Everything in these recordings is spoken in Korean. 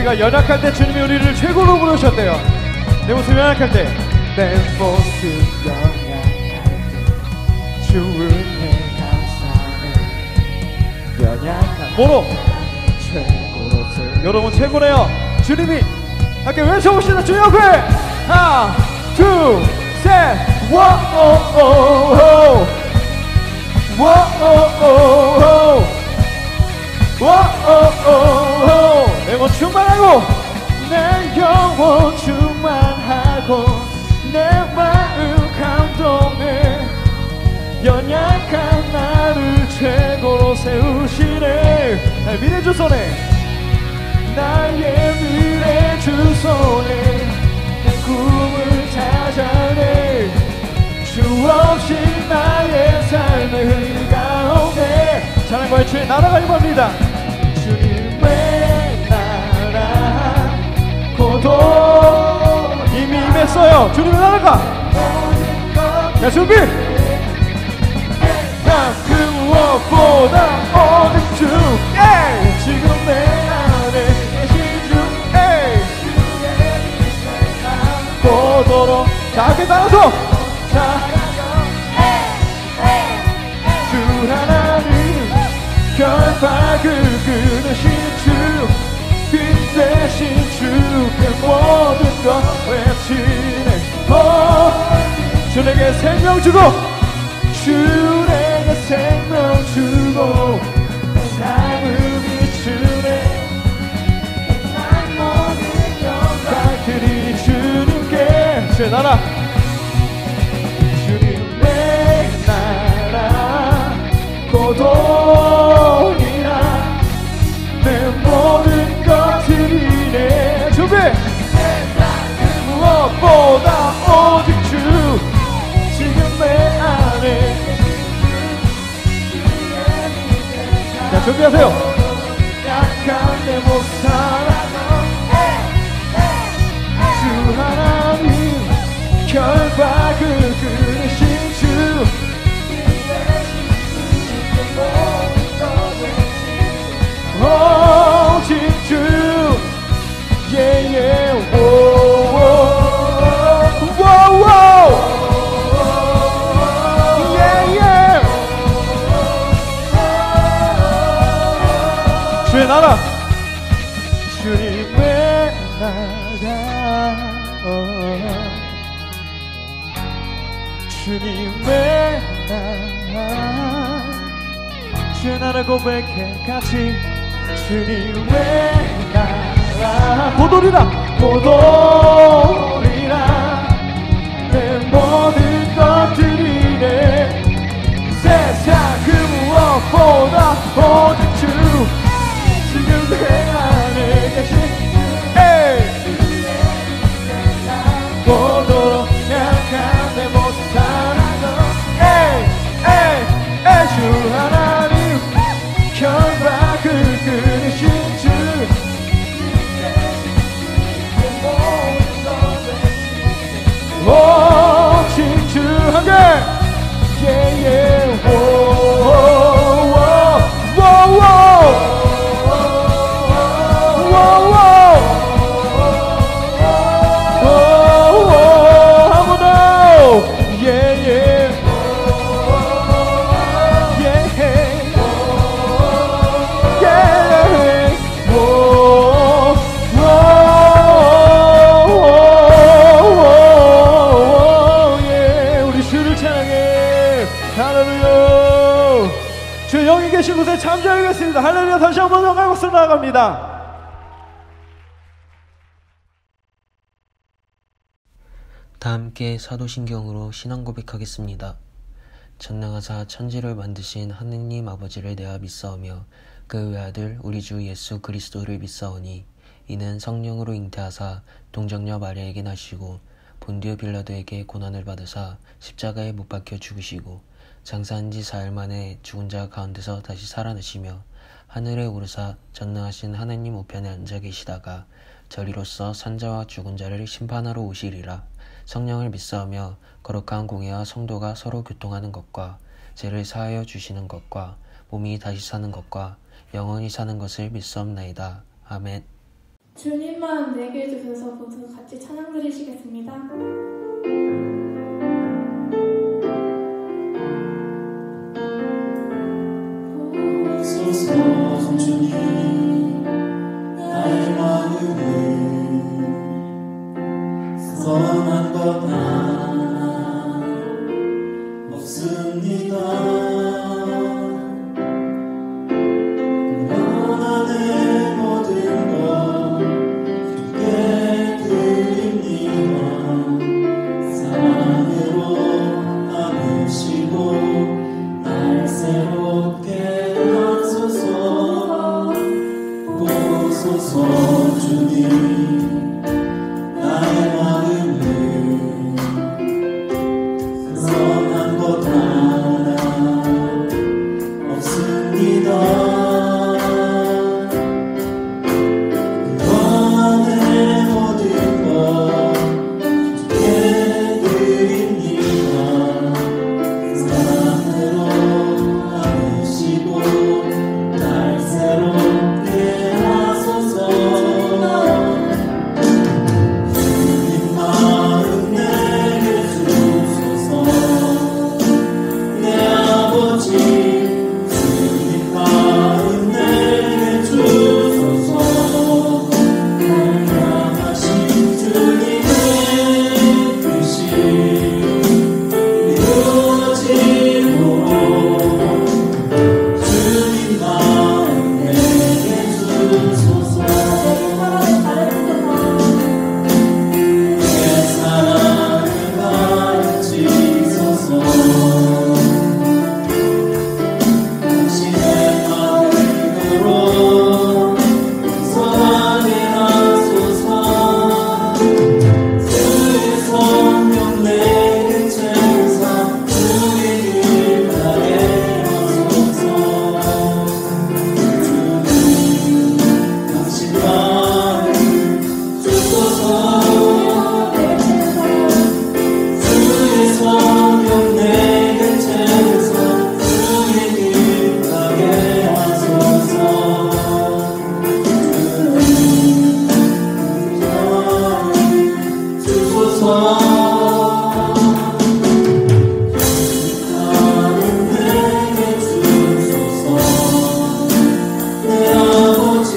우리가 연약할 때 주님이 우리를 최고로 부르셨대요. 내 모습 연약할 때, 내 모습 연약할 때 주님의 감사해. 연약한 뭐로? 최고로. 여러분 최고래요. 주님이 함께 외쳐봅시다. 주님 앞에 하나 둘 셋 워오오오 워오오오 워오오오 영혼 충만하고 내 영혼 충만하고 내 마음 감동해 연약한 나를 최고로 세우시네. 나의 미래 주소네. 나의 미래 주소네. 내 꿈을 찾아내. 주 없이 나의 삶을 가오네. 찬양과의 주의 나라가 임합니다. 주님의 나라 고도 이미 임했어요. 주님의 나라가. 자 준비. 그 무엇보다 오직 주 지금 내 안에 계신 주 고도로 자 함께 따라서 주 하나님 결박을 끊으신 주 빛 대신 주께 모든 것 외치네. 주 내게 생명 주고 주 내게 생명 주고 삶을 비추네. 난 모든 영광 드리니 주님께. 주의 나라 주님의 나라 고도이라 내 모든 것 드리네. 준비. 그 무엇보다 오직 주 지금 내 안에. 자 준비하세요. 약한 내 못 살아 주 하나님 결박을 끊으신 주 오직 주 예예 오오오오오 주의 나라 주님의 나라 주님의 나라 주의 나라 고백해 같이. 주님의 나라 고도리라 고도리라 내 모든 것들이네. 세상 그 무엇보다 오직 주 지금 내 안에 계신 고도로 약한 내 모습 살아도 주 하나님 결박을 끊으신 주 오직 주 한 개 예예 계신 곳에 참조하겠습니다. 할렐루야. 다시 한번 영광의 박수로 나아갑니다. 다 함께 사도신경으로 신앙 고백하겠습니다. 전능하사 천지를 만드신 하느님 아버지를 내가 믿사오며 그 외아들 우리 주 예수 그리스도를 믿사오니 이는 성령으로 잉태하사 동정녀 마리아에게 나시고 본디오 빌라도에게 고난을 받으사 십자가에 못 박혀 죽으시고 장사한 지 4일 만에 죽은 자 가운데서 다시 살아나시며 하늘에 오르사 전능하신 하나님 우편에 앉아 계시다가 저리로서 산자와 죽은 자를 심판하러 오시리라. 성령을 믿사오며 거룩한 공회와 성도가 서로 교통하는 것과 죄를 사하여 주시는 것과 몸이 다시 사는 것과 영원히 사는 것을 믿사옵나이다. 아멘. 주님만 내게 주셔서 모두 같이 찬양 드리시겠습니다. 오소서 주님 나의 마음을 선한 것 하나 없습니다. 그러나 내 모든 것 주께 드립니다. 사랑으로 안으시고 날 새롭게 하소서. 오소서 주님 나의 마음을 선한 것 하나 없습니다. 그러나 내 모든 것 주께 드립니다. 사랑으로 안으시고 날 새롭게 하소서. 주님 마음 내게 주소서. 내 아버지 주님 마음 내게 주소서. 날 향하신 주님의 뜻이 이루어지도록 주님 마음 내게 주소서. 내 사랑을 가르치소서. 당신의 마음으로 선하게 하소서. 주의 성령 내게 채우사 주의 길 가게 하소서. 주님 당신 마음 주소서. 주의 성령 내게 채우사 주의 길 가게 하소서. 주님 마음 주소서. 마음 내게 주소서. 내 아버지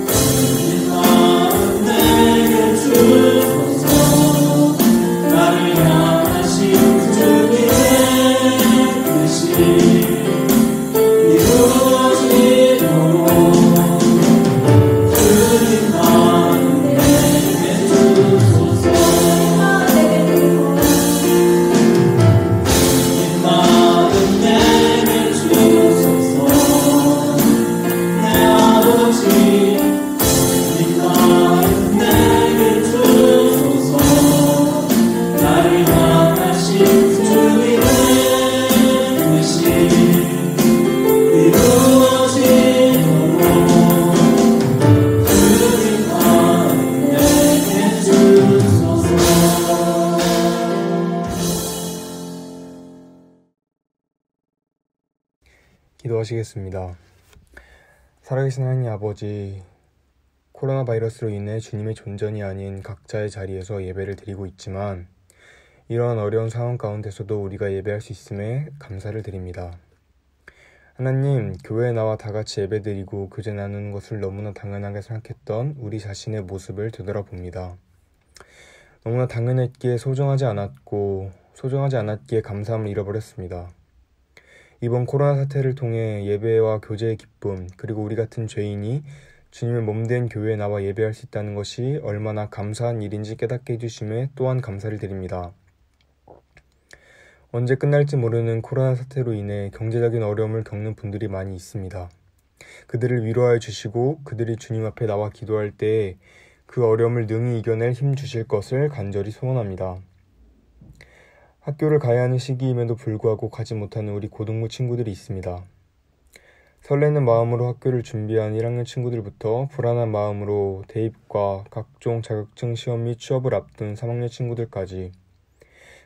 주님 마음 내게 주소서. 나를 향하신 주님의 뜻이 이루어지도록 주님 마음 내게 주소서. 주님 마음 내게 주소서. 내 아버지 주님 마음 내게 주소서. 나를 향하신 주님의 뜻이 이루어지도록 주님 마음 내게 주소서. 기도하시겠습니다. 살아계신 하나님 아버지, 코로나 바이러스로 인해 주님의 존전이 아닌 각자의 자리에서 예배를 드리고 있지만 이러한 어려운 상황 가운데서도 우리가 예배할 수 있음에 감사를 드립니다. 하나님, 교회에 나와 다 같이 예배드리고 교제 나누는 것을 너무나 당연하게 생각했던 우리 자신의 모습을 되돌아봅니다. 너무나 당연했기에 소중하지 않았기에 감사함을 잃어버렸습니다. 이번 코로나 사태를 통해 예배와 교제의 기쁨, 그리고 우리 같은 죄인이 주님의 몸된 교회에 나와 예배할 수 있다는 것이 얼마나 감사한 일인지 깨닫게 해주심에 또한 감사를 드립니다. 언제 끝날지 모르는 코로나 사태로 인해 경제적인 어려움을 겪는 분들이 많이 있습니다. 그들을 위로하여 주시고 그들이 주님 앞에 나와 기도할 때에 그 어려움을 능히 이겨낼 힘 주실 것을 간절히 소원합니다. 학교를 가야 하는 시기임에도 불구하고 가지 못하는 우리 고등부 친구들이 있습니다. 설레는 마음으로 학교를 준비한 1학년 친구들부터 불안한 마음으로 대입과 각종 자격증 시험 및 취업을 앞둔 3학년 친구들까지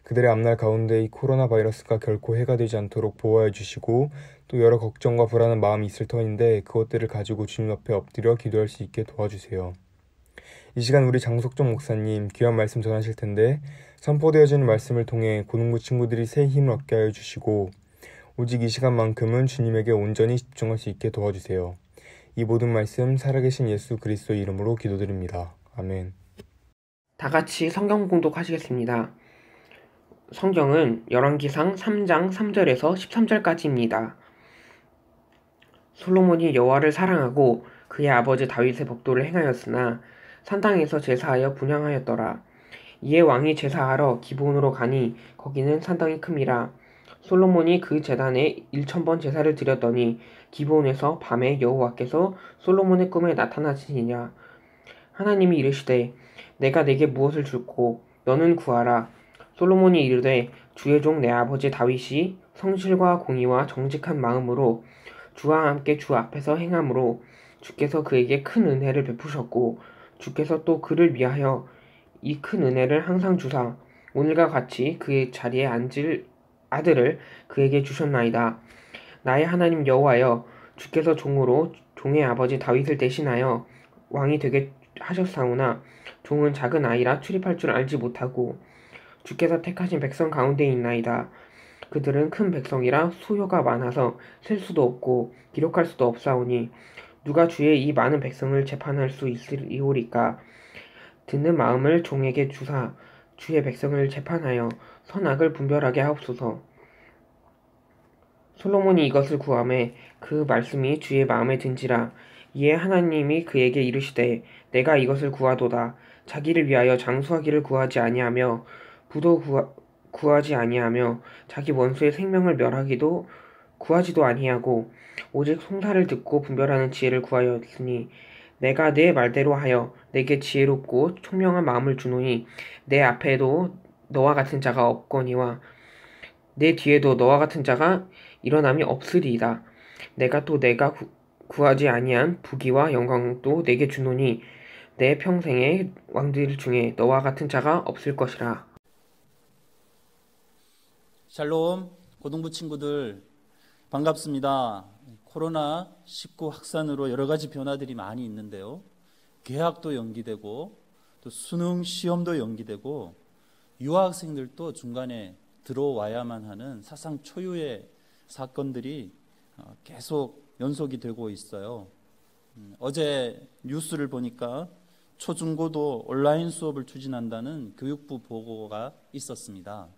그들의 앞날 가운데 이 코로나 바이러스가 결코 해가 되지 않도록 보호해 주시고 또 여러 걱정과 불안한 마음이 있을 터인데 그것들을 가지고 주님 앞에 엎드려 기도할 수 있게 도와주세요. 이 시간 우리 장석종 목사님 귀한 말씀 전하실 텐데 선포되어지는 말씀을 통해 고등부 친구들이 새 힘을 얻게 하여 주시고 오직 이 시간만큼은 주님에게 온전히 집중할 수 있게 도와주세요. 이 모든 말씀 살아계신 예수 그리스도 이름으로 기도드립니다. 아멘. 다 같이 성경 공독하시겠습니다. 성경은 열왕기상 3장 3절에서 13절까지입니다. 솔로몬이 여호와를 사랑하고 그의 아버지 다윗의 법도를 행하였으나 산당에서 제사하여 분향하였더라. 이에 왕이 제사하러 기브온으로 가니 거기는 산당이 큼이라. 솔로몬이 그 제단에 1000번 제사를 드렸더니 기브온에서 밤에 여호와께서 솔로몬의 꿈에 나타나시니라. 하나님이 이르시되 내가 내게 무엇을 줄고 너는 구하라. 솔로몬이 이르되 주의 종 내 아버지 다윗이 성실과 공의와 정직한 마음으로 주와 함께 주 앞에서 행함으로 주께서 그에게 큰 은혜를 베푸셨고 주께서 또 그를 위하여 이 큰 은혜를 항상 주사 오늘과 같이 그의 자리에 앉을 아들을 그에게 주셨나이다. 나의 하나님 여호와여, 주께서 종으로 종의 아버지 다윗을 대신하여 왕이 되게 하셨사오나 종은 작은 아이라 출입할 줄 알지 못하고 주께서 택하신 백성 가운데 있나이다. 그들은 큰 백성이라 수요가 많아서 셀 수도 없고 기록할 수도 없사오니 누가 주의 이 많은 백성을 재판할 수 있으리오리까. 듣는 마음을 종에게 주사 주의 백성을 재판하여 선악을 분별하게 하옵소서. 솔로몬이 이것을 구하매 그 말씀이 주의 마음에 든지라. 이에 하나님이 그에게 이르시되 내가 이것을 구하도다. 자기를 위하여 장수하기를 구하지 아니하며 부도 구하지 아니하며 자기 원수의 생명을 멸하기도 구하지도 아니하고 오직 송사를 듣고 분별하는 지혜를 구하였으니 내가 내 말대로 하여 내게 지혜롭고 총명한 마음을 주노니 내 앞에도 너와 같은 자가 없거니와 내 뒤에도 너와 같은 자가 일어남이 없으리이다. 내가 또 내가 구하지 아니한 부귀와 영광도 내게 주노니 내 평생의 왕들 중에 너와 같은 자가 없을 것이라. 샬롬 고등부 친구들 반갑습니다. 코로나19 확산으로 여러 가지 변화들이 많이 있는데요. 개학도 연기되고 또 수능 시험도 연기되고 유학생들도 중간에 들어와야만 하는 사상 초유의 사건들이 계속 연속이 되고 있어요. 어제 뉴스를 보니까 초중고도 온라인 수업을 추진한다는 교육부 보고가 있었습니다.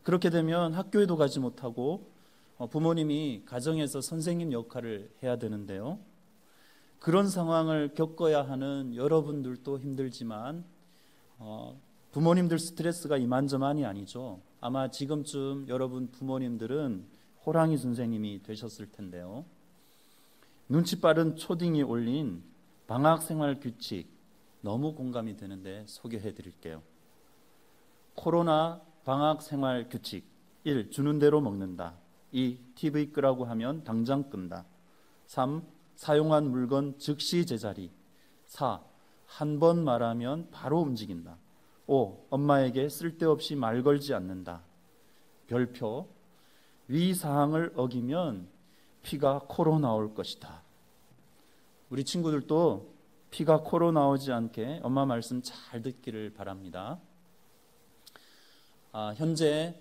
그렇게 되면 학교에도 가지 못하고 부모님이 가정에서 선생님 역할을 해야 되는데요. 그런 상황을 겪어야 하는 여러분들도 힘들지만 부모님들 스트레스가 이만저만이 아니죠. 아마 지금쯤 여러분 부모님들은 호랑이 선생님이 되셨을 텐데요. 눈치 빠른 초딩이 올린 방학생활 규칙 너무 공감이 되는데 소개해 드릴게요. 코로나 방학생활 규칙 1. 주는 대로 먹는다. 2. TV 끄라고 하면 당장 끈다. 3. 사용한 물건 즉시 제자리. 4. 한 번 말하면 바로 움직인다. 5. 엄마에게 쓸데없이 말 걸지 않는다. 별표. 위 사항을 어기면 피가 코로 나올 것이다. 우리 친구들도 피가 코로 나오지 않게 엄마 말씀 잘 듣기를 바랍니다. 현재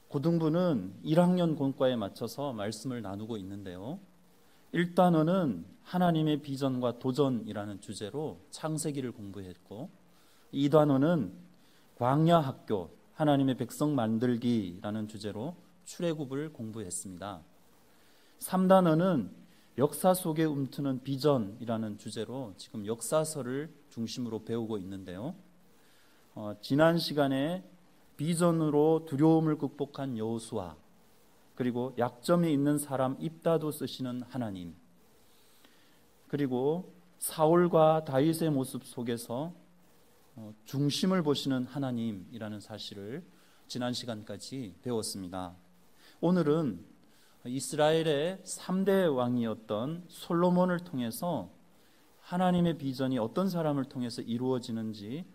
고등부는 1학년 공과에 맞춰서 말씀을 나누고 있는데요. 1단원은 하나님의 비전과 도전이라는 주제로 창세기를 공부했고 2단원은 광야학교, 하나님의 백성 만들기라는 주제로 출애굽을 공부했습니다. 3단원은 역사 속에 움트는 비전이라는 주제로 지금 역사서를 중심으로 배우고 있는데요. 지난 시간에 비전으로 두려움을 극복한 여호수아, 그리고 약점이 있는 사람 입다도 쓰시는 하나님, 그리고 사울과 다윗의 모습 속에서 중심을 보시는 하나님이라는 사실을 지난 시간까지 배웠습니다. 오늘은 이스라엘의 3대 왕이었던 솔로몬을 통해서 하나님의 비전이 어떤 사람을 통해서 이루어지는지,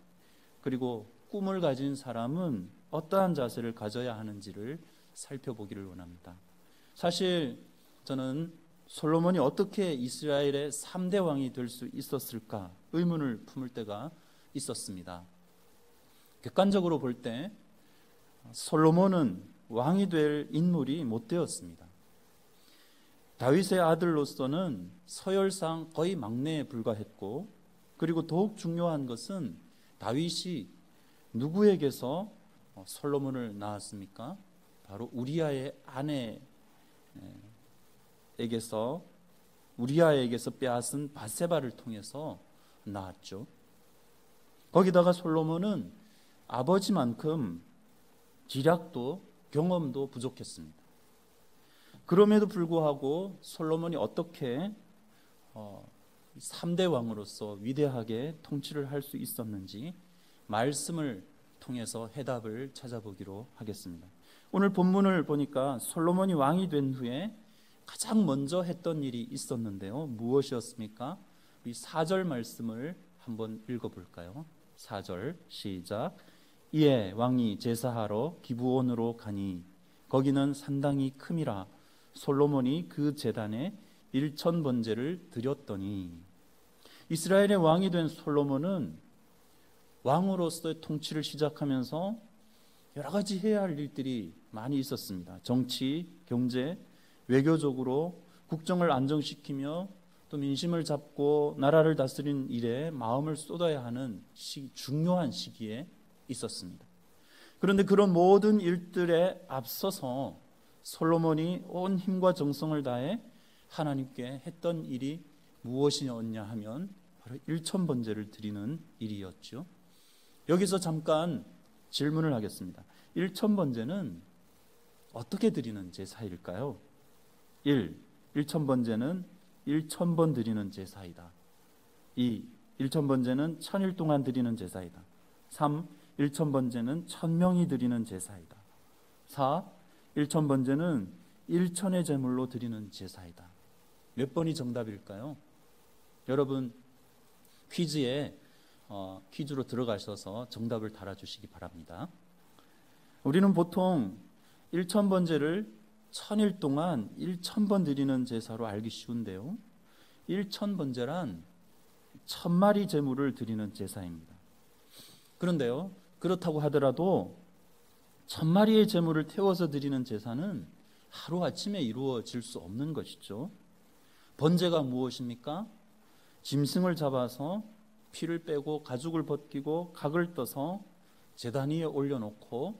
그리고 꿈을 가진 사람은 어떠한 자세를 가져야 하는지를 살펴보기를 원합니다. 사실 저는 솔로몬이 어떻게 이스라엘의 3대 왕이 될 수 있었을까 의문을 품을 때가 있었습니다. 객관적으로 볼 때 솔로몬은 왕이 될 인물이 못 되었습니다. 다윗의 아들로서는 서열상 거의 막내에 불과했고, 그리고 더욱 중요한 것은 다윗이 누구에게서 솔로몬을 낳았습니까? 바로 우리아의 아내에게서, 우리아에게서 빼앗은 바세바를 통해서 낳았죠. 거기다가 솔로몬은 아버지만큼 지략도 경험도 부족했습니다. 그럼에도 불구하고 솔로몬이 어떻게 3대 왕으로서 위대하게 통치를 할 수 있었는지 말씀을 통해서 해답을 찾아보기로 하겠습니다. 오늘 본문을 보니까 솔로몬이 왕이 된 후에 가장 먼저 했던 일이 있었는데요. 무엇이었습니까? 우리 4절 말씀을 한번 읽어볼까요? 4절 시작. 이에 왕이 제사하러 기브온으로 가니 거기는 산당이 큼이라 솔로몬이 그 제단에 1,000번제를 드렸더니. 이스라엘의 왕이 된 솔로몬은 왕으로서의 통치를 시작하면서 여러 가지 해야 할 일들이 많이 있었습니다. 정치, 경제, 외교적으로 국정을 안정시키며 또 민심을 잡고 나라를 다스리는 일에 마음을 쏟아야 하는 중요한 시기에 있었습니다. 그런데 그런 모든 일들에 앞서서 솔로몬이 온 힘과 정성을 다해 하나님께 했던 일이 무엇이었냐 하면 바로 1,000번제를 드리는 일이었죠. 여기서 잠깐 질문을 하겠습니다. 1,000번제는 어떻게 드리는 제사일까요? 1. 1,000번제는 1,000번 드리는 제사이다. 2. 1,000번제는 1,000일 동안 드리는 제사이다. 3. 1,000번제는 1,000명이 드리는 제사이다. 4. 1,000번제는 1,000의 제물로 드리는 제사이다. 몇 번이 정답일까요? 여러분 퀴즈로 들어가셔서 정답을 달아주시기 바랍니다. 우리는 보통 1,000번제를 1,000일 동안 1,000번 드리는 제사로 알기 쉬운데요. 1,000번제란 1,000마리 제물을 드리는 제사입니다. 그런데요, 그렇다고 하더라도 1,000마리의 제물을 태워서 드리는 제사는 하루아침에 이루어질 수 없는 것이죠. 번제가 무엇입니까? 짐승을 잡아서 피를 빼고 가죽을 벗기고 각을 떠서 제단 위에 올려놓고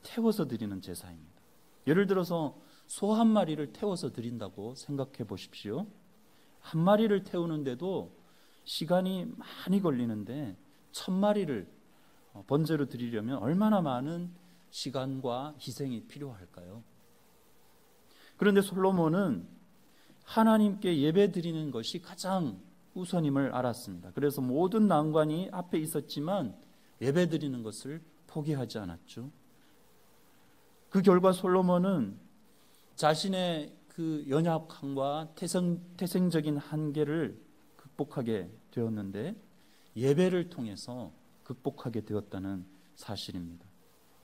태워서 드리는 제사입니다. 예를 들어서 소 한 마리를 태워서 드린다고 생각해 보십시오. 한 마리를 태우는데도 시간이 많이 걸리는데 1,000마리를 번제로 드리려면 얼마나 많은 시간과 희생이 필요할까요? 그런데 솔로몬은 하나님께 예배 드리는 것이 가장 우선임을 알았습니다. 그래서 모든 난관이 앞에 있었지만 예배 드리는 것을 포기하지 않았죠. 그 결과 솔로몬은 자신의 그 연약함과 태생적인 한계를 극복하게 되었는데 예배를 통해서 극복하게 되었다는 사실입니다.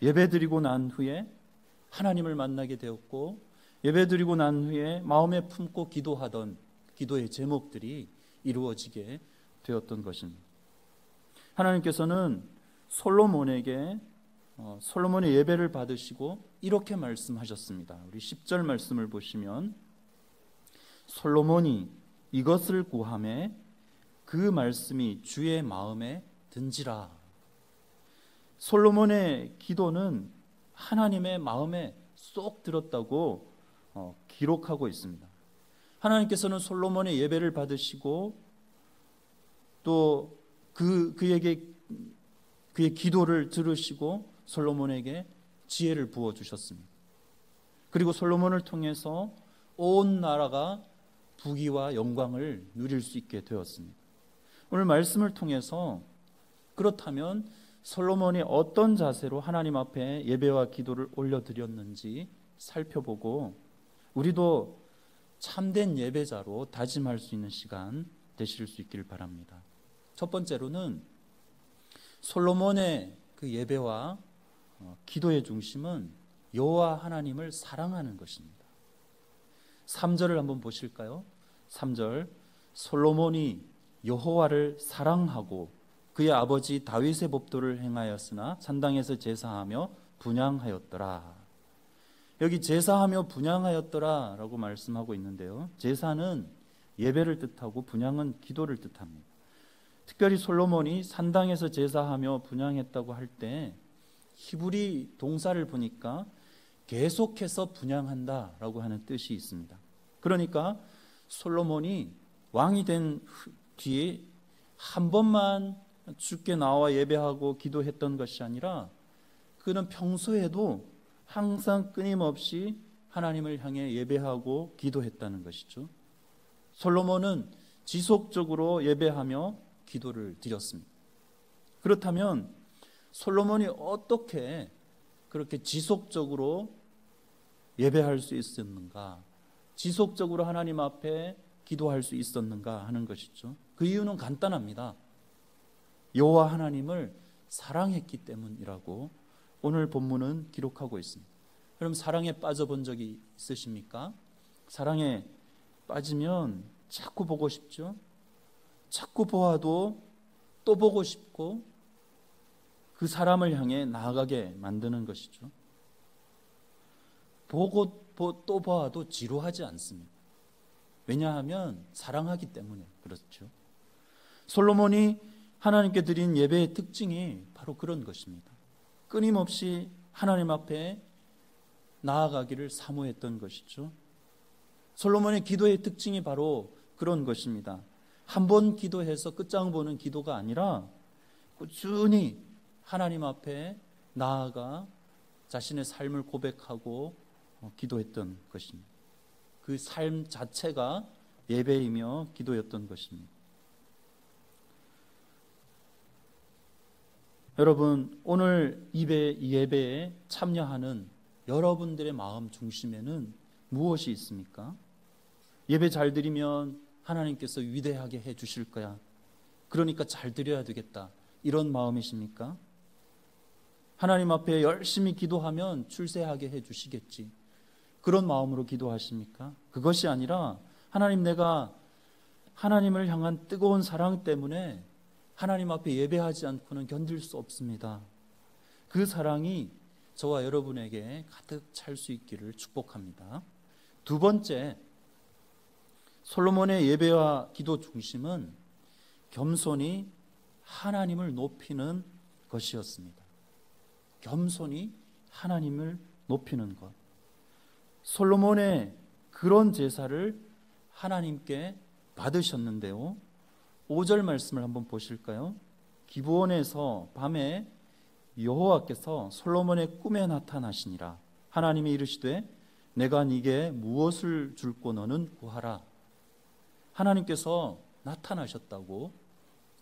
예배 드리고 난 후에 하나님을 만나게 되었고, 예배 드리고 난 후에 마음에 품고 기도하던 기도의 제목들이 이루어지게 되었던 것입니다. 하나님께서는 솔로몬의 예배를 받으시고 이렇게 말씀하셨습니다. 우리 10절 말씀을 보시면 솔로몬이 이것을 구하매 그 말씀이 주의 마음에 든지라. 솔로몬의 기도는 하나님의 마음에 쏙 들었다고 기록하고 있습니다. 하나님께서는 솔로몬의 예배를 받으시고 또 그의 기도를 들으시고 솔로몬에게 지혜를 부어주셨습니다. 그리고 솔로몬을 통해서 온 나라가 부귀와 영광을 누릴 수 있게 되었습니다. 오늘 말씀을 통해서 그렇다면 솔로몬이 어떤 자세로 하나님 앞에 예배와 기도를 올려드렸는지 살펴보고 우리도 참된 예배자로 다짐할 수 있는 시간 되실 수 있기를 바랍니다. 첫 번째로는 솔로몬의 그 예배와 기도의 중심은 여호와 하나님을 사랑하는 것입니다. 3절을 한번 보실까요? 3절 솔로몬이 여호와를 사랑하고 그의 아버지 다윗의 법도를 행하였으나 산당에서 제사하며 분향하였더라. 여기 제사하며 분향하였더라 라고 말씀하고 있는데요, 제사는 예배를 뜻하고 분향은 기도를 뜻합니다. 특별히 솔로몬이 산당에서 제사하며 분향했다고 할 때 히브리 동사를 보니까 계속해서 분향한다 라고 하는 뜻이 있습니다. 그러니까 솔로몬이 왕이 된 뒤에 한 번만 주께 나와 예배하고 기도했던 것이 아니라 그는 평소에도 항상 끊임없이 하나님을 향해 예배하고 기도했다는 것이죠. 솔로몬은 지속적으로 예배하며 기도를 드렸습니다. 그렇다면 솔로몬이 어떻게 그렇게 지속적으로 예배할 수 있었는가, 지속적으로 하나님 앞에 기도할 수 있었는가 하는 것이죠. 그 이유는 간단합니다. 여호와 하나님을 사랑했기 때문이라고 오늘 본문은 기록하고 있습니다. 그럼 사랑에 빠져본 적이 있으십니까? 사랑에 빠지면 자꾸 보고 싶죠. 자꾸 보아도 또 보고 싶고 그 사람을 향해 나아가게 만드는 것이죠. 보고 또 보아도 지루하지 않습니다. 왜냐하면 사랑하기 때문에 그렇죠. 솔로몬이 하나님께 드린 예배의 특징이 바로 그런 것입니다. 끊임없이 하나님 앞에 나아가기를 사모했던 것이죠. 솔로몬의 기도의 특징이 바로 그런 것입니다. 한 번 기도해서 끝장 보는 기도가 아니라 꾸준히 하나님 앞에 나아가 자신의 삶을 고백하고 기도했던 것입니다. 그 삶 자체가 예배이며 기도였던 것입니다. 여러분, 오늘 이 예배에 참여하는 여러분들의 마음 중심에는 무엇이 있습니까? 예배 잘 드리면 하나님께서 위대하게 해 주실 거야, 그러니까 잘 드려야 되겠다, 이런 마음이십니까? 하나님 앞에 열심히 기도하면 출세하게 해 주시겠지, 그런 마음으로 기도하십니까? 그것이 아니라 하나님, 내가 하나님을 향한 뜨거운 사랑 때문에 하나님 앞에 예배하지 않고는 견딜 수 없습니다. 그 사랑이 저와 여러분에게 가득 찰 수 있기를 축복합니다. 두 번째, 솔로몬의 예배와 기도 중심은 겸손히 하나님을 높이는 것이었습니다. 겸손히 하나님을 높이는 것. 솔로몬의 그런 제사를 하나님께 받으셨는데요, 5절 말씀을 한번 보실까요? 기브온에서 밤에 여호와께서 솔로몬의 꿈에 나타나시니라. 하나님이 이르시되 내가 네게 무엇을 줄고 너는 구하라. 하나님께서 나타나셨다고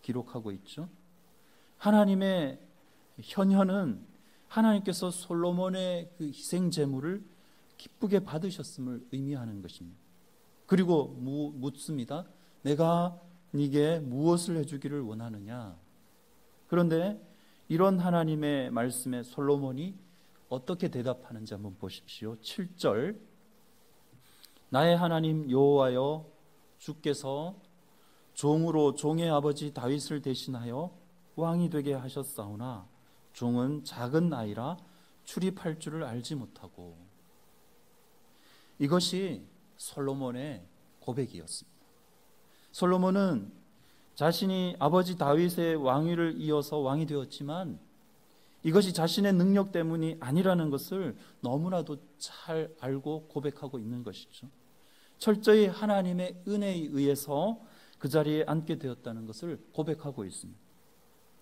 기록하고 있죠. 하나님의 현현은 하나님께서 솔로몬의 그 희생 제물을 기쁘게 받으셨음을 의미하는 것입니다. 그리고 묻습니다. 내가 네게 무엇을 해주기를 원하느냐. 그런데 이런 하나님의 말씀에 솔로몬이 어떻게 대답하는지 한번 보십시오. 7절, 나의 하나님 여호와여, 주께서 종으로 종의 아버지 다윗을 대신하여 왕이 되게 하셨사오나 종은 작은 아이라 출입할 줄을 알지 못하고. 이것이 솔로몬의 고백이었습니다. 솔로몬은 자신이 아버지 다윗의 왕위를 이어서 왕이 되었지만 이것이 자신의 능력 때문이 아니라는 것을 너무나도 잘 알고 고백하고 있는 것이죠. 철저히 하나님의 은혜에 의해서 그 자리에 앉게 되었다는 것을 고백하고 있습니다.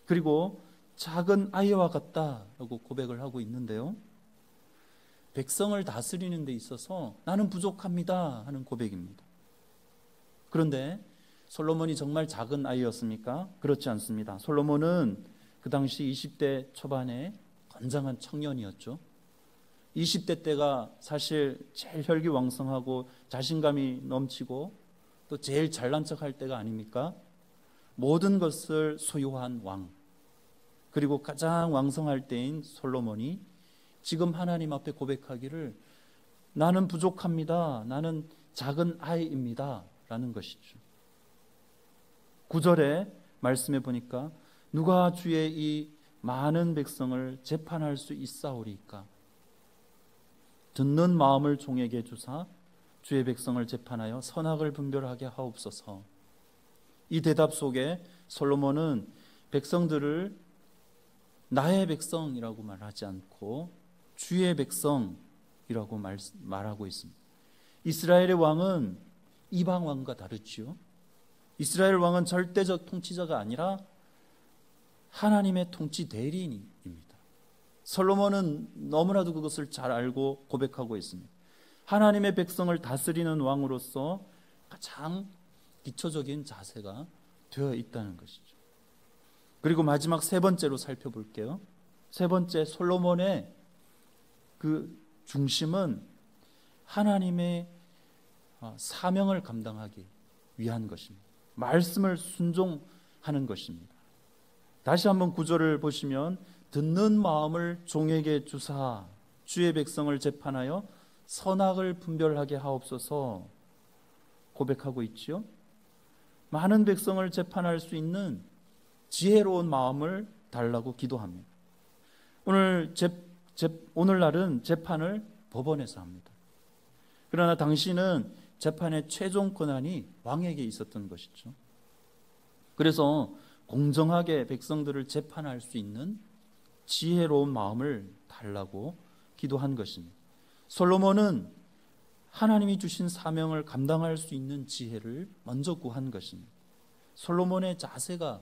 그리고 작은 아이와 같다라고 고백을 하고 있는데요, 백성을 다스리는 데 있어서 나는 부족합니다 하는 고백입니다. 그런데 솔로몬이 정말 작은 아이였습니까? 그렇지 않습니다. 솔로몬은 그 당시 20대 초반에 건장한 청년이었죠. 20대 때가 사실 제일 혈기왕성하고 자신감이 넘치고 또 제일 잘난 척할 때가 아닙니까? 모든 것을 소유한 왕, 그리고 가장 왕성할 때인 솔로몬이 지금 하나님 앞에 고백하기를 나는 부족합니다, 나는 작은 아이입니다 라는 것이죠. 9절에 말씀해 보니까 누가 주의 이 많은 백성을 재판할 수 있사오리이까? 듣는 마음을 종에게 주사 주의 백성을 재판하여 선악을 분별하게 하옵소서. 이 대답 속에 솔로몬은 백성들을 나의 백성이라고 말하지 않고 주의 백성이라고 말하고 있습니다. 이스라엘의 왕은 이방 왕과 다르지요. 이스라엘 왕은 절대적 통치자가 아니라 하나님의 통치 대리인입니다. 솔로몬은 너무나도 그것을 잘 알고 고백하고 있습니다. 하나님의 백성을 다스리는 왕으로서 가장 기초적인 자세가 되어 있다는 것이죠. 그리고 마지막 세 번째로 살펴볼게요. 세 번째, 솔로몬의 그 중심은 하나님의 사명을 감당하기 위한 것입니다. 말씀을 순종하는 것입니다. 다시 한번 9절을 보시면 듣는 마음을 종에게 주사 주의 백성을 재판하여 선악을 분별하게 하옵소서 고백하고 있지요. 많은 백성을 재판할 수 있는 지혜로운 마음을 달라고 기도합니다. 오늘날은 재판을 법원에서 합니다. 그러나 당시는 재판의 최종 권한이 왕에게 있었던 것이죠. 그래서 공정하게 백성들을 재판할 수 있는 지혜로운 마음을 달라고 기도한 것입니다. 솔로몬은 하나님이 주신 사명을 감당할 수 있는 지혜를 먼저 구한 것입니다. 솔로몬의 자세가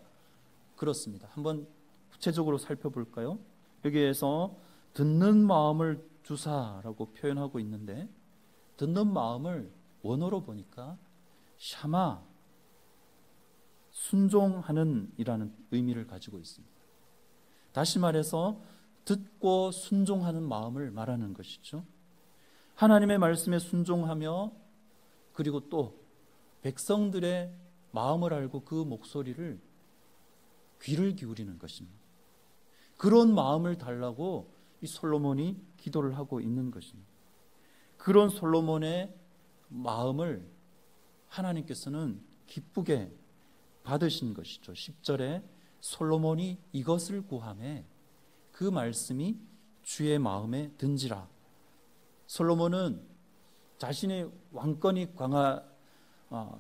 그렇습니다. 한번 구체적으로 살펴볼까요? 여기에서 듣는 마음을 주사라고 표현하고 있는데 듣는 마음을 원어로 보니까 샤마, 순종하는 이라는 의미를 가지고 있습니다. 다시 말해서 듣고 순종하는 마음을 말하는 것이죠. 하나님의 말씀에 순종하며 그리고 또 백성들의 마음을 알고 그 목소리를 귀를 기울이는 것입니다. 그런 마음을 달라고 이 솔로몬이 기도를 하고 있는 것입니다. 그런 솔로몬의 마음을 하나님께서는 기쁘게 받으신 것이죠. 10절에 솔로몬이 이것을 구하매 그 말씀이 주의 마음에 든지라. 솔로몬은 자신의 왕권이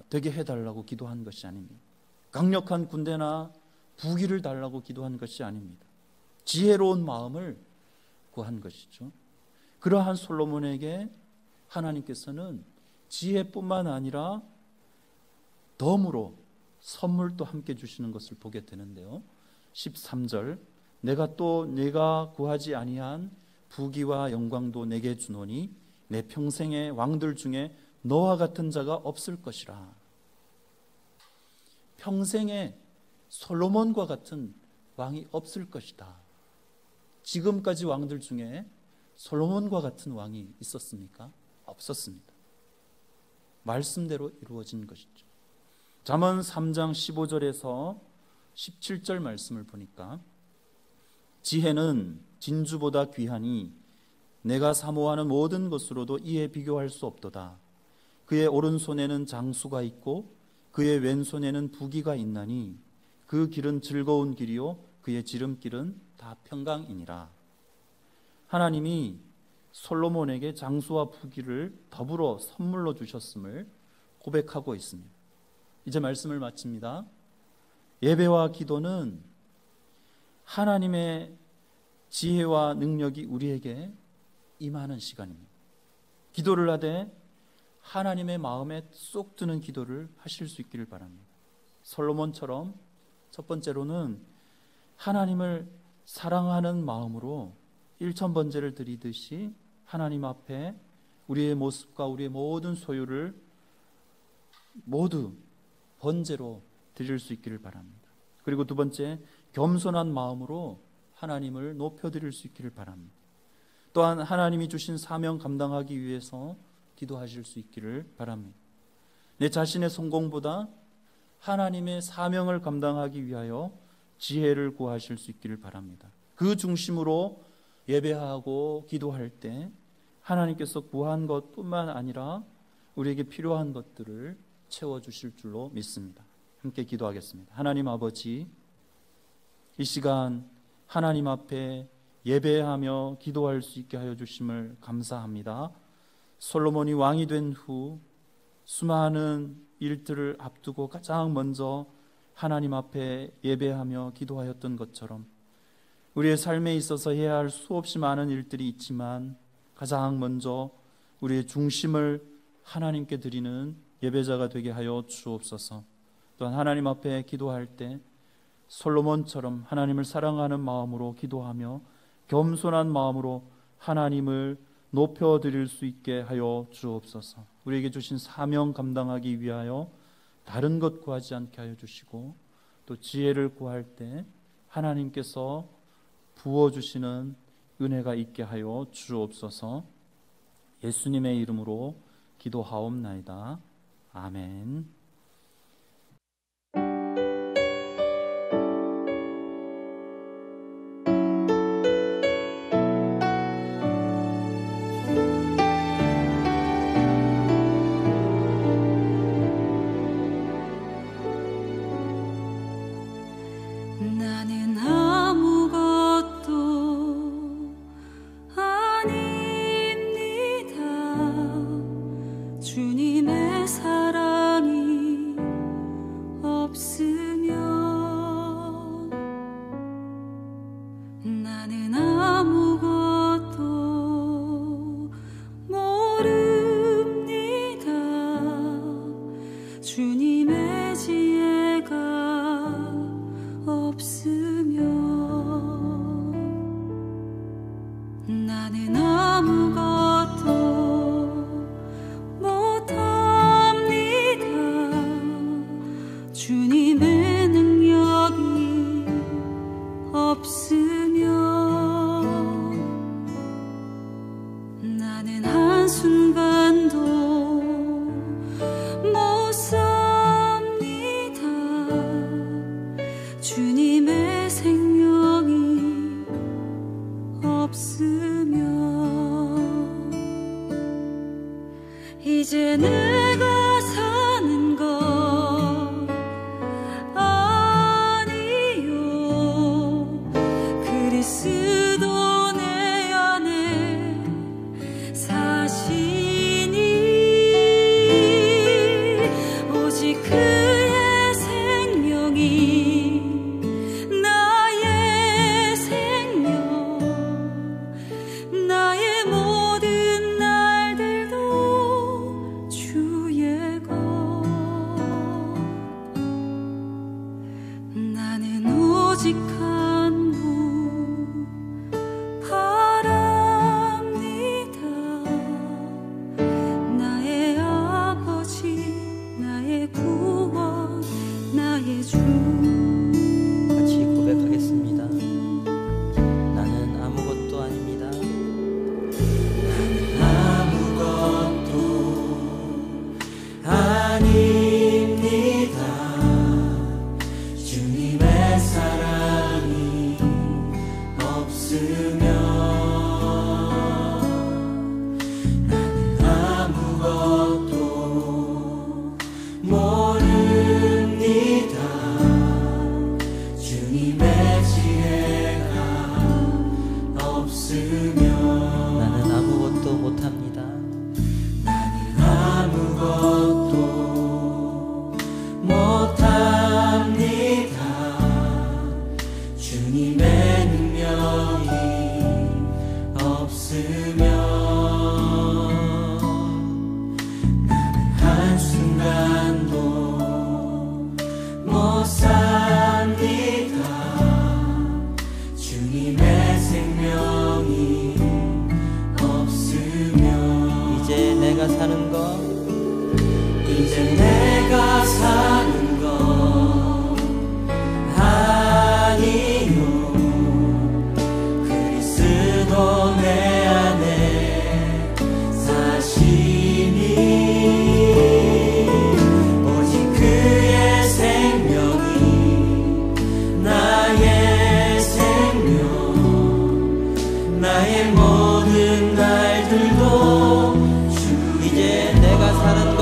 되게 해달라고 기도한 것이 아닙니다. 강력한 군대나 부귀를 달라고 기도한 것이 아닙니다. 지혜로운 마음을 구한 것이죠. 그러한 솔로몬에게 하나님께서는 지혜뿐만 아니라 덤으로 선물도 함께 주시는 것을 보게 되는데요. 13절 내가 구하지 아니한 부귀와 영광도 내게 주노니 내 평생의 왕들 중에 너와 같은 자가 없을 것이라. 평생에 솔로몬과 같은 왕이 없을 것이다. 지금까지 왕들 중에 솔로몬과 같은 왕이 있었습니까? 없었습니다. 말씀대로 이루어진 것이죠. 잠언 3장 15절에서 17절 말씀을 보니까 지혜는 진주보다 귀하니 내가 사모하는 모든 것으로도 이에 비교할 수 없도다. 그의 오른손에는 장수가 있고 그의 왼손에는 부귀가 있나니 그 길은 즐거운 길이요 그의 지름길은 다 평강이니라. 하나님이 솔로몬에게 장수와 부귀를 더불어 선물로 주셨음을 고백하고 있습니다. 이제 말씀을 마칩니다. 예배와 기도는 하나님의 지혜와 능력이 우리에게 임하는 시간입니다. 기도를 하되 하나님의 마음에 쏙 드는 기도를 하실 수 있기를 바랍니다. 솔로몬처럼 첫 번째로는 하나님을 사랑하는 마음으로 일천번제를 드리듯이 하나님 앞에 우리의 모습과 우리의 모든 소유를 모두 번제로 드릴 수 있기를 바랍니다. 그리고 두 번째, 겸손한 마음으로 하나님을 높여드릴 수 있기를 바랍니다. 또한 하나님이 주신 사명 감당하기 위해서 기도하실 수 있기를 바랍니다. 내 자신의 성공보다 하나님의 사명을 감당하기 위하여 지혜를 구하실 수 있기를 바랍니다. 그 중심으로 예배하고 기도할 때 하나님께서 구한 것뿐만 아니라 우리에게 필요한 것들을 채워주실 줄로 믿습니다. 함께 기도하겠습니다. 하나님 아버지, 이 시간 하나님 앞에 예배하며 기도할 수 있게 하여 주심을 감사합니다. 솔로몬이 왕이 된 후 수많은 일들을 앞두고 가장 먼저 하나님 앞에 예배하며 기도하였던 것처럼 우리의 삶에 있어서 해야 할 수없이 많은 일들이 있지만 가장 먼저 우리의 중심을 하나님께 드리는 예배자가 되게 하여 주옵소서. 또한 하나님 앞에 기도할 때 솔로몬처럼 하나님을 사랑하는 마음으로 기도하며 겸손한 마음으로 하나님을 높여드릴 수 있게 하여 주옵소서. 우리에게 주신 사명 감당하기 위하여 다른 것 구하지 않게 하여 주시고 또 지혜를 구할 때 하나님께서 부어주시는 은혜가 있게 하여 주옵소서. 예수님의 이름으로 기도하옵나이다. 아멘. 나는 아무것도 아닙니다. 주님의 사랑이 없으면 나는 아무것도 모릅니다. 주님의 지혜가 없으면 나는 아무것도 못합니다. 주님의 능력이 없으면 나는 한순간도 못 삽니다. 주님의 생명이 없으면 이제 내가 사는 것 아니요 그리스도 내 안에 사시니 오직 그의 생명이 나의 생명 나의 모든 날들도 주의 것 나는 오직 한 분 바랍니다. 나의 아버지 나의 구원 나의 주 같이 고백하겠습니다. 나는 아무것도 아닙니다. 아닙니다. 주님의 사랑이 없으면 나는 아무것도 모릅니다. 주님의 지혜가 없으면 나는 아무것도 못합니다. 아무것도 못합니다. 주님의 능력이 없으면 나는 한순간도 못 삽니다. 주님의 생명이 없으면 이제 내가 사는 것 이제 내가 사는 것 아니요 그리스도 내 안에 사시니 오직 그의 생명이 나의 생명 나의 모든 날들도 이제 내가 사는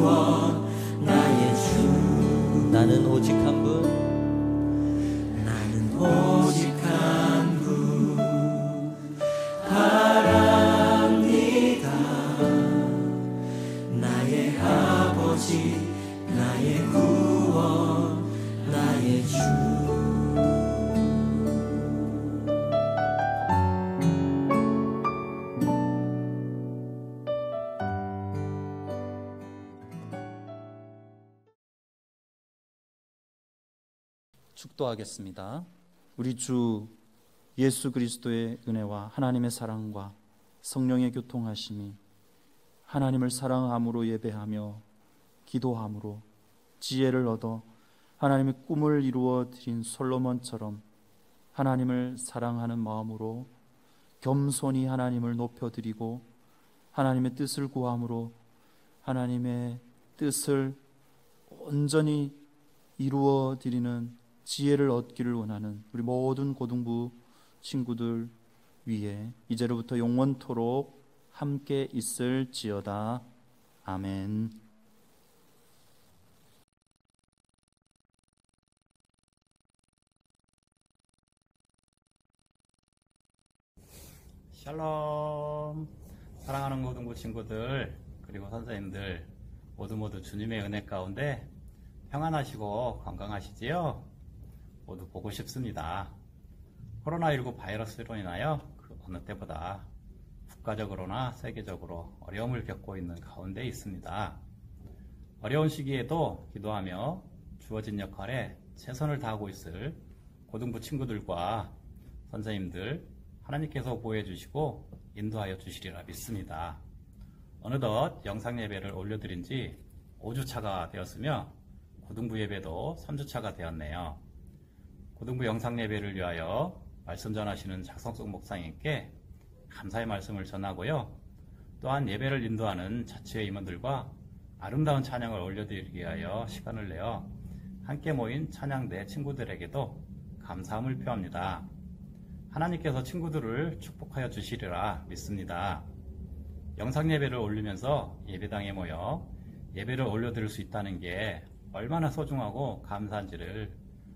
구원 나의 주 나는 오직 한 분, 나는 오직 한 분 바랍니다. 나의 아버지 나의 구원 나의 주 축도하겠습니다. 우리 주 예수 그리스도의 은혜와 하나님의 사랑과 성령의 교통하심이 하나님을 사랑함으로 예배하며 기도함으로 지혜를 얻어 하나님의 꿈을 이루어 드린 솔로몬처럼 하나님을 사랑하는 마음으로 겸손히 하나님을 높여드리고 하나님의 뜻을 구함으로 하나님의 뜻을 온전히 이루어 드리는 지혜를 얻기를 원하는 우리 모든 고등부 친구들 위해 이제로부터 영원토록 함께 있을지어다. 아멘. 샬롬. 사랑하는 고등부 친구들 그리고 선생님들 모두 주님의 은혜 가운데 평안하시고 건강하시지요? 모두 보고 싶습니다. 코로나19 바이러스로 인하여 그 어느 때보다 국가적으로나 세계적으로 어려움을 겪고 있는 가운데 있습니다. 어려운 시기에도 기도하며 주어진 역할에 최선을 다하고 있을 고등부 친구들과 선생님들 하나님께서 보호해 주시고 인도하여 주시리라 믿습니다. 어느덧 영상 예배를 올려드린 지 5주차가 되었으며 고등부 예배도 3주차가 되었네요. 고등부 영상 예배를 위하여 말씀 전하시는 작성성 목사님께 감사의 말씀을 전하고요. 또한 예배를 인도하는 자치회 임원들과 아름다운 찬양을 올려드리기 위하여 시간을 내어 함께 모인 찬양대 친구들에게도 감사함을 표합니다. 하나님께서 친구들을 축복하여 주시리라 믿습니다. 영상 예배를 올리면서 예배당에 모여 예배를 올려드릴 수 있다는 게 얼마나 소중하고 감사한지를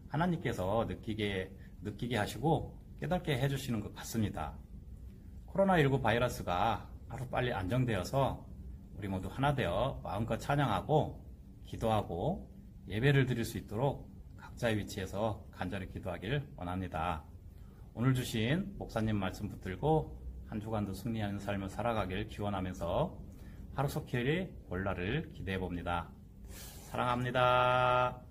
하나님께서 느끼게 하시고 깨닫게 해주시는 것 같습니다. 코로나19 바이러스가 하루빨리 안정되어서 우리 모두 하나 되어 마음껏 찬양하고 기도하고 예배를 드릴 수 있도록 각자의 위치에서 간절히 기도하길 원합니다. 오늘 주신 목사님 말씀 붙들고 한 주간도 승리하는 삶을 살아가길 기원하면서 하루속히 볼날을 기대해 봅니다. 사랑합니다.